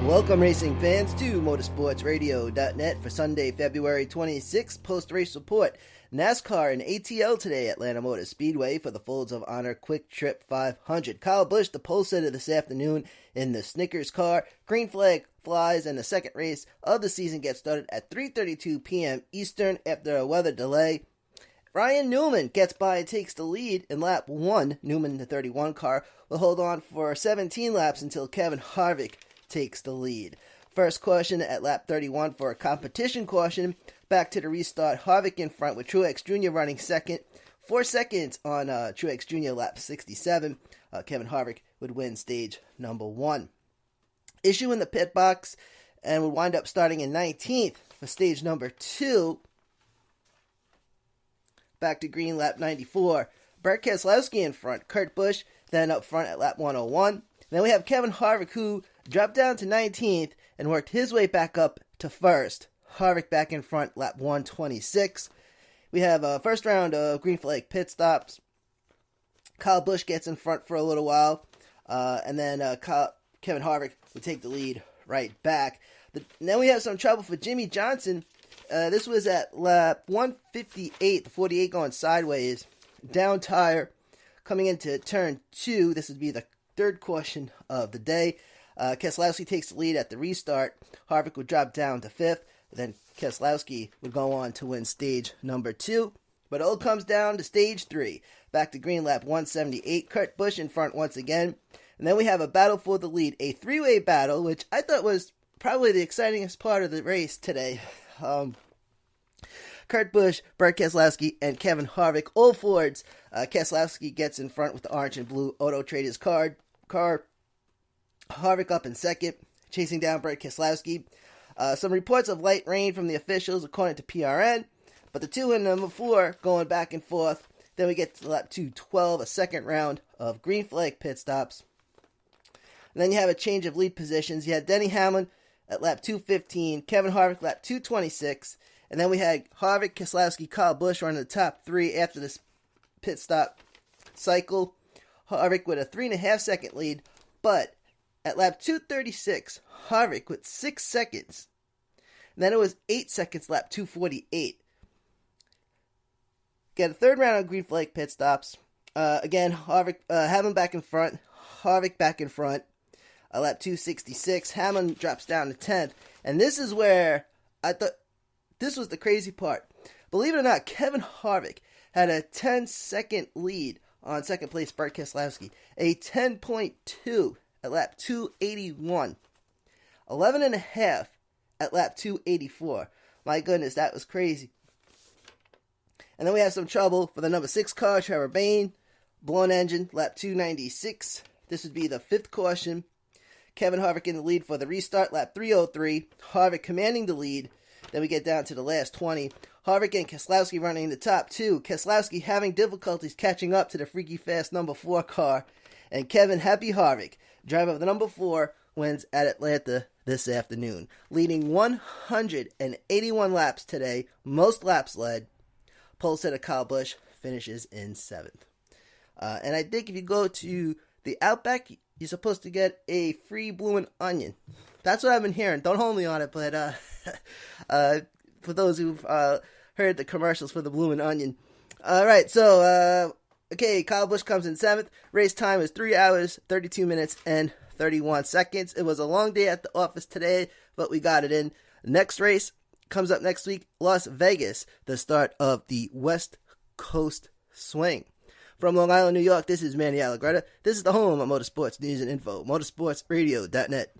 Welcome racing fans to motorsportsradio.net for Sunday, February 26th post-race report. NASCAR and ATL today at Atlanta Motor Speedway for the Folds of Honor Quick Trip 500. Kyle Busch, the pole sitter this afternoon in the Snickers car. Green flag flies and the second race of the season gets started at 3:32 p.m. Eastern after a weather delay. Ryan Newman gets by and takes the lead in lap 1. Newman, the 31 car, will hold on for 17 laps until Kevin Harvick takes the lead. First caution at lap 31 for a competition caution. Back to the restart. Harvick in front with Truex Jr. running second. 4 seconds on Truex Jr. lap 67. Kevin Harvick would win stage number 1. Issue in the pit box and would wind up starting in 19th for stage number 2. Back to green, lap 94. Bert Keselowski in front. Kurt Busch then up front at lap 101. Then we have Kevin Harvick, who dropped down to 19th and worked his way back up to first. Harvick back in front, lap 126. We have a first round of green flag pit stops. Kyle Busch gets in front for a little while. And then Kevin Harvick would take the lead right back. Then we have some trouble for Jimmy Johnson. This was at lap 158, the 48 going sideways. Down tire coming into turn 2. This would be the third caution of the day. Keselowski takes the lead at the restart. Harvick would drop down to 5th. Then Keselowski would go on to win stage number 2. But it all comes down to stage 3. Back to green, lap 178. Kurt Busch in front once again. And then we have a battle for the lead. A three-way battle, which I thought was probably the excitingest part of the race today. Kurt Busch, Bert Keselowski, and Kevin Harvick, all Fords. Keselowski gets in front with the orange and blue Auto Traders car. Harvick up in second, chasing down Bert Keselowski. Some reports of light rain from the officials, according to PRN, but the 2 and number 4 going back and forth. Then we get to lap 212, a second round of green flag pit stops. And then you have a change of lead positions. You had Denny Hamlin at lap 215, Kevin Harvick lap 226, and then we had Harvick, Keselowski, Kyle Busch running the top 3 after this pit stop cycle. Harvick with a 3.5 second lead, but at lap 236, Harvick with 6 seconds. And then it was 8 seconds, lap 248. Get a third round of green flag pit stops. Again, Harvick, Hamlin back in front, Harvick back in front. Lap 266, Hamlin drops down to 10th. And this is where I thought this was the crazy part. Believe it or not, Kevin Harvick had a 10-second lead on second place Bert Keselowski. A 10.2 at lap 281. 11.5 at lap 284. My goodness, that was crazy. And then we have some trouble for the number 6 car, Trevor Bayne. Blown engine, lap 296. This would be the 5th caution. Kevin Harvick in the lead for the restart, lap 303. Harvick commanding the lead. Then we get down to the last 20. Harvick and Keselowski running the top 2. Keselowski having difficulties catching up to the freaky fast number 4 car. And Kevin Happy Harvick, driver of the number 4, wins at Atlanta this afternoon. Leading 181 laps today, most laps led. Pole sitter Kyle Busch finishes in 7th. And I think if you go to the Outback, you're supposed to get a free bloomin' onion. That's what I've been hearing. Don't hold me on it, but for those who've heard the commercials for the bloomin' onion. All right, so, Kyle Busch comes in 7th. Race time is 3 hours, 32 minutes, and 31 seconds. It was a long day at the office today, but we got it in. Next race comes up next week, Las Vegas, the start of the West Coast Swing. From Long Island, New York, this is Manny Allegretta. This is the home of motorsports news and info, motorsportsradio.net.